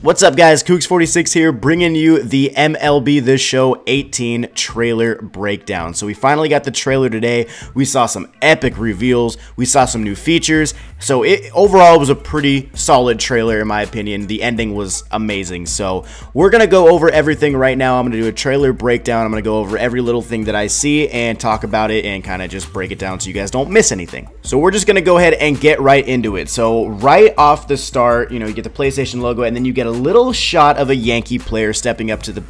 What's up, guys? Kooks46 here, bringing you the MLB The Show 18 trailer breakdown. So we finally got the trailer today. We saw some epic reveals. We saw some new features. So overall, it was a pretty solid trailer, in my opinion. The ending was amazing. So we're going to go over everything right now. I'm going to do a trailer breakdown. I'm going to go over every little thing that I see and talk about it and kind of just break it down so you guys don't miss anything. So we're just going to go ahead and get right into it. So right off the start, you get the PlayStation logo, and then you get a little shot of a Yankee player stepping up to the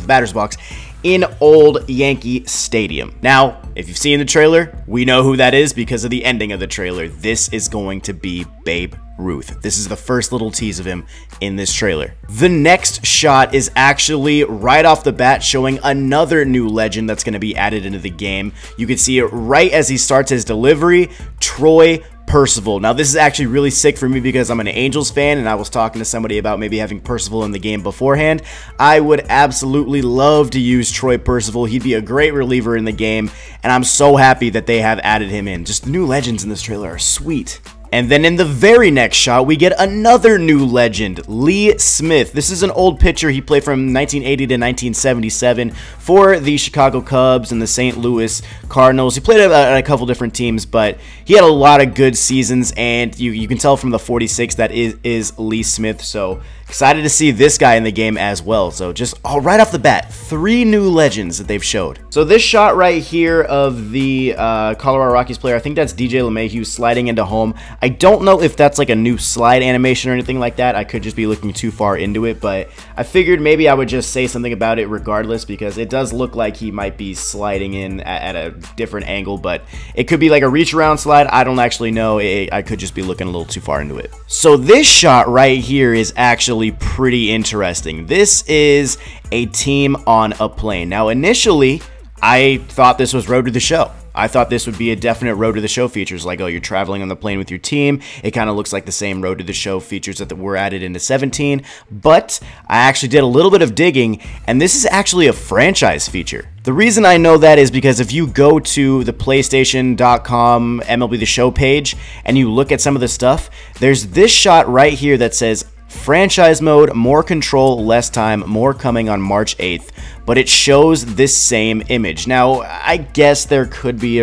batter's box in old Yankee Stadium. Now, if you've seen the trailer, we know who that is because of the ending of the trailer. This is going to be Babe Ruth. This is the first little tease of him in this trailer. The next shot is actually right off the bat showing another new legend that's going to be added into the game. You can see it right as he starts his delivery, Troy Percival. Now, this is actually really sick for me because I'm an Angels fan, and I was talking to somebody about maybe having Percival in the game beforehand. I would absolutely love to use Troy Percival. He'd be a great reliever in the game, and I'm so happy that they have added him in. Just the new legends in this trailer are sweet. And then in the very next shot, we get another new legend, Lee Smith. This is an old pitcher. He played from 1980 to 1977 for the Chicago Cubs and the St. Louis Cardinals. He played at a couple different teams, but he had a lot of good seasons, and you can tell from the 46 that is Lee Smith. So excited to see this guy in the game as well. So just right off the bat, 3 new legends that they've showed. So this shot right here of the Colorado Rockies player, I think that's DJ LeMahieu sliding into home. I don't know if that's like a new slide animation or anything like that. I could just be looking too far into it, but I figured maybe I would just say something about it regardless because it does look like he might be sliding in at a different angle, but it could be like a reach around slide. I don't actually know. I could just be looking a little too far into it. So this shot right here is actually pretty interesting. This is a team on a plane. Now, initially, I thought this was Road to the Show. I thought this would be a definite Road to the Show features, like, oh, you're traveling on the plane with your team. It kind of looks like the same Road to the Show features that were added into 17, but I actually did a little bit of digging, and this is actually a franchise feature. The reason I know that is because if you go to the PlayStation.com MLB The Show page and you look at some of the stuff, there's this shot right here that says franchise mode, more control, less time, more coming on March 8th, but it shows this same image. Now, I guess there could be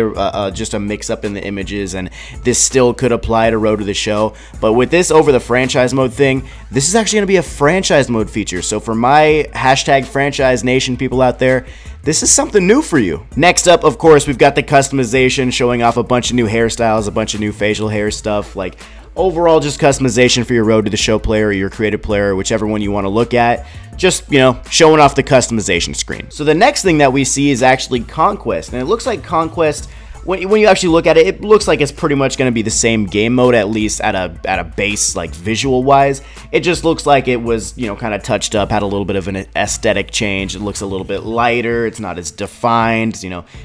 just a mix-up in the images, and this still could apply to Road to the Show, but with this over the franchise mode thing, this is actually going to be a franchise mode feature. So for my hashtag franchise nation people out there, this is something new for you. Next up, of course, we've got the customization showing off a bunch of new hairstyles, a bunch of new facial hair stuff, like overall just customization for your Road to the Show player or your creative player, whichever one you want to look at. Just, showing off the customization screen. So the next thing that we see is actually Conquest, and it looks like Conquest, when you actually look at it, it looks like it's pretty much going to be the same game mode, at least at a base, like visual wise. It just looks like it was, kind of touched up, had a little bit of an aesthetic change. It looks a little bit lighter. It's not as defined,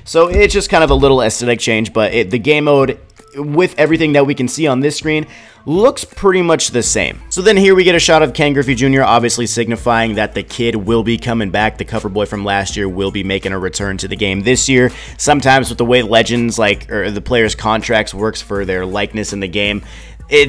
So it's just kind of a little aesthetic change, but the game mode, with everything that we can see on this screen, looks pretty much the same. So then here we get a shot of Ken Griffey Jr., obviously signifying that the kid will be coming back. The cover boy from last year will be making a return to the game this year. Sometimes with the way legends, or the players' contracts works for their likeness in the game,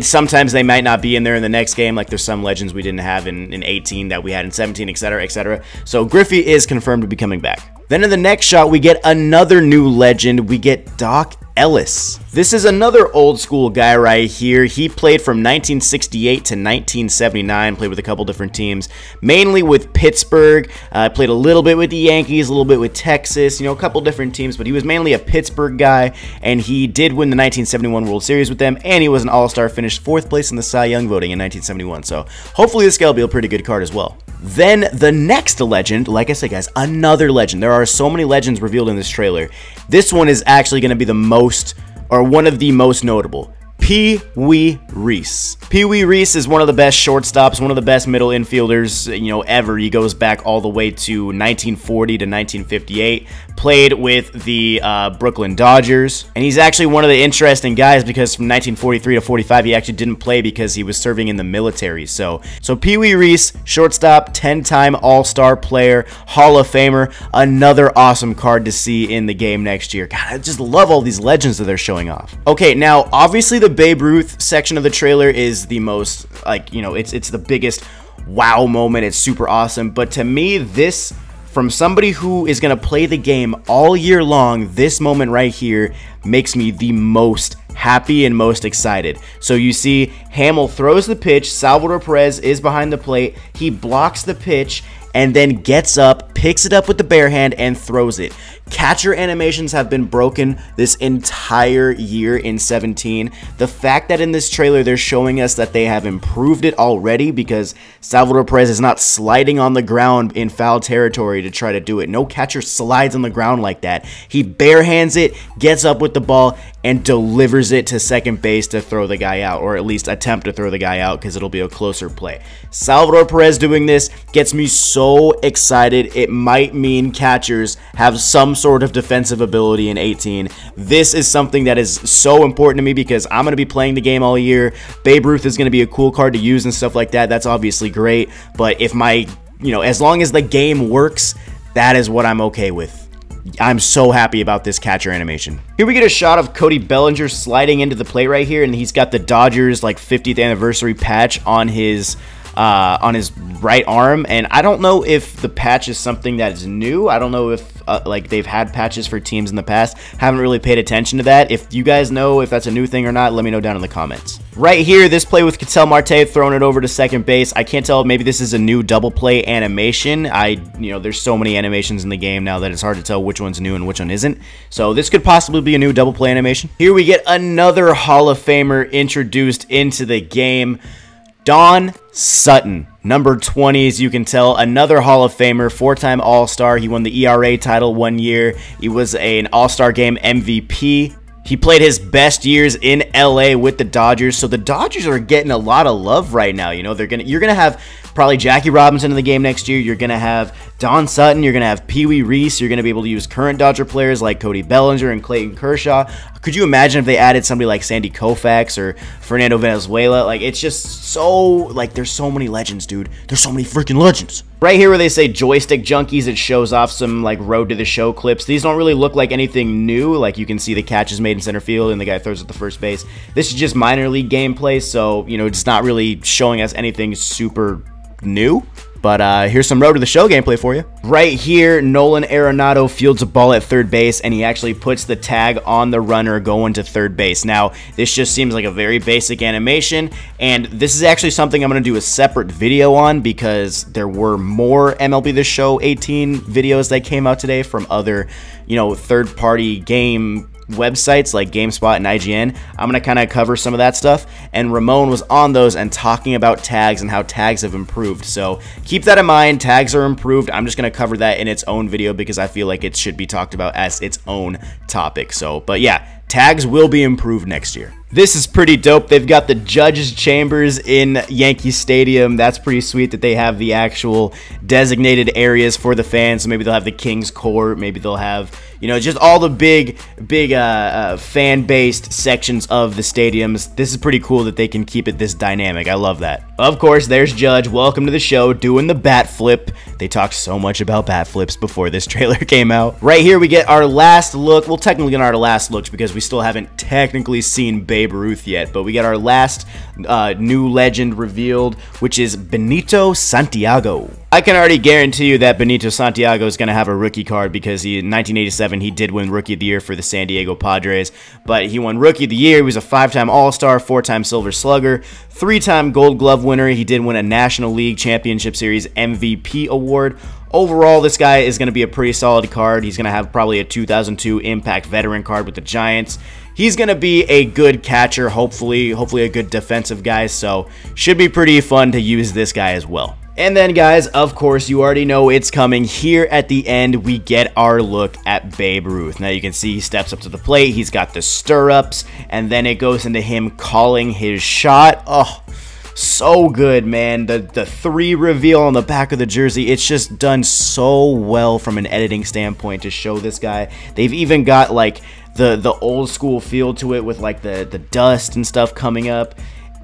sometimes they might not be in there in the next game. Like there's some legends we didn't have in 18 that we had in 17, etc., etc. So Griffey is confirmed to be coming back. Then in the next shot, we get another new legend. We get Doc Ellis. This is another old school guy right here. He played from 1968 to 1979, played with a couple different teams, mainly with Pittsburgh, played a little bit with the Yankees, a little bit with Texas, a couple different teams, but he was mainly a Pittsburgh guy, and he did win the 1971 World Series with them, and he was an All-Star, finished 4th place in the Cy Young voting in 1971, so hopefully this guy will be a pretty good card as well. Then the next legend, like I said, guys, another legend. There are so many legends revealed in this trailer. This one is actually going to be one of the most notable. Pee Wee Reese. Pee Wee Reese is one of the best shortstops, one of the best middle infielders, ever. He goes back all the way to 1940 to 1958. Played with the Brooklyn Dodgers, and he's actually one of the interesting guys because from 1943 to 45 he actually didn't play because he was serving in the military. So Pee Wee Reese, shortstop, 10-time All-Star player, Hall of Famer, another awesome card to see in the game next year. God, I just love all these legends that they're showing off. Okay, now obviously the Babe Ruth section of the trailer is the most, it's the biggest wow moment. It's super awesome. But to me, this, from somebody who is going to play the game all year long, this moment right here makes me the most happy and most excited. So you see Hamill throws the pitch, Salvador Perez is behind the plate, he blocks the pitch, and then gets up, picks it up with the bare hand, and throws it. Catcher animations have been broken this entire year in 17. The fact that in this trailer they're showing us that they have improved it already, because Salvador Perez is not sliding on the ground in foul territory to try to do it. No catcher slides on the ground like that. He bare hands it, gets up with the ball, and delivers it to second base to throw the guy out, or at least attempt to throw the guy out, because it'll be a closer play. Salvador Perez doing this gets me so excited. It might mean catchers have some sort of defensive ability in 18. This is something that is so important to me, because I'm going to be playing the game all year. Babe Ruth is going to be a cool card to use and stuff like that. That's obviously great, but if my, as long as the game works, that is what I'm okay with. I'm so happy about this catcher animation. Here we get a shot of Cody Bellinger sliding into the plate right here, and he's got the Dodgers like 50th anniversary patch on his right arm, and I don't know if the patch is something that is new. I don't know if like they've had patches for teams in the past. Haven't really paid attention to that. If you guys know if that's a new thing or not, let me know down in the comments. Right here, this play with Ketel Marte throwing it over to second base. I can't tell, maybe this is a new double play animation. There's so many animations in the game now that it's hard to tell which one's new and which one isn't. So this could possibly be a new double play animation. Here we get another Hall of Famer introduced into the game. Don Sutton, number 20, as you can tell, another Hall of Famer, 4-time All-Star. He won the ERA title one year. He was an All-Star Game MVP. He played his best years in LA with the Dodgers, so the Dodgers are getting a lot of love right now. You're gonna have probably Jackie Robinson in the game next year. You're gonna have Don Sutton. You're gonna have Pee Wee Reese. You're gonna be able to use current Dodger players like Cody Bellinger and Clayton Kershaw. Could you imagine if they added somebody like Sandy Koufax or Fernando Valenzuela? Like, it's just so, like, there's so many legends, dude. There's so many freaking legends. Right here where they say Joystick Junkies, it shows off some, like, Road to the Show clips. These don't really look like anything new. Like, you can see the catch is made in center field and the guy throws at the first base. This is just minor league gameplay, so, it's not really showing us anything super new. But here's some Road to the Show gameplay for you. Right here, Nolan Arenado fields a ball at third base, and he actually puts the tag on the runner going to third base. Now, this just seems like a very basic animation, and this is actually something I'm going to do a separate video on, because there were more MLB The Show 18 videos that came out today from other, third-party game websites like GameSpot and IGN. I'm going to kind of cover some of that stuff, and Ramon was on those and talking about tags and how tags have improved. So keep that in mind. Tags are improved. I'm just going to cover that in its own video because I feel like it should be talked about as its own topic. So, but yeah, tags will be improved next year. This is pretty dope. They've got the judges' chambers in Yankee Stadium. That's pretty sweet that they have the actual designated areas for the fans. So maybe they'll have the King's Court. Maybe they'll have, just all the big fan-based sections of the stadiums. This is pretty cool that they can keep it this dynamic. I love that. Of course, there's Judge. Welcome to the show, doing the bat flip. They talked so much about bat flips before this trailer came out. Right here, we get our last look. Well, technically not our last looks because we still haven't technically seen Babe Ruth yet, but we get our last new legend revealed, which is Benito Santiago. I can already guarantee you that Benito Santiago is going to have a rookie card because in 1987 he did win Rookie of the Year for the San Diego Padres, but he won Rookie of the Year. He was a 5-time All-Star, 4-time Silver Slugger, 3-time Gold Glove winner. He did win a National League Championship Series MVP award. Overall, this guy is going to be a pretty solid card. He's going to have probably a 2002 Impact Veteran card with the Giants. He's going to be a good catcher, hopefully a good defensive guy, so should be pretty fun to use this guy as well. And then, guys, of course, you already know it's coming. Here at the end, we get our look at Babe Ruth. Now, you can see he steps up to the plate. He's got the stirrups, and then it goes into him calling his shot. Oh, so good, man. The 3 reveal on the back of the jersey, it's just done so well from an editing standpoint to show this guy. They've even got, like, the old school feel to it with, like, the dust and stuff coming up.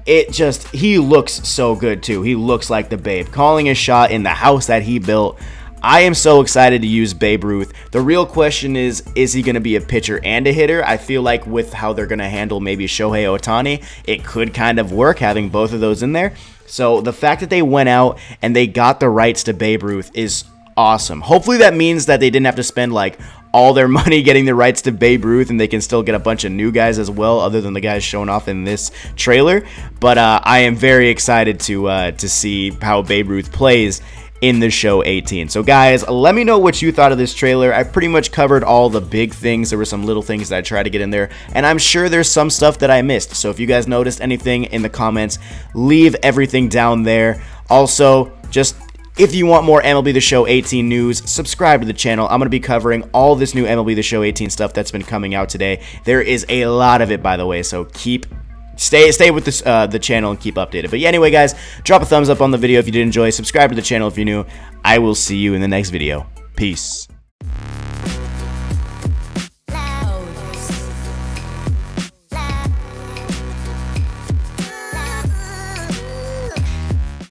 He looks so good too. He looks like the Babe. Calling a shot in the house that he built. I am so excited to use Babe Ruth. The real question is he going to be a pitcher and a hitter? I feel like with how they're going to handle maybe Shohei Ohtani, it could kind of work having both of those in there. So the fact that they went out and they got the rights to Babe Ruth is awesome. Hopefully that means that they didn't have to spend like all their money getting the rights to Babe Ruth, and they can still get a bunch of new guys as well, other than the guys shown off in this trailer. But I am very excited to see how Babe Ruth plays in the show 18. So guys, let me know what you thought of this trailer. I pretty much covered all the big things. There were some little things that I tried to get in there, and I'm sure there's some stuff that I missed. So if you guys noticed anything in the comments, leave everything down there. Also, just if you want more MLB The Show 18 news, subscribe to the channel. I'm going to be covering all this new MLB The Show 18 stuff that's been coming out today. There is a lot of it, by the way, so stay with this, the channel and keep updated. But yeah, anyway, guys, drop a thumbs up on the video if you did enjoy. Subscribe to the channel if you're new. I will see you in the next video. Peace.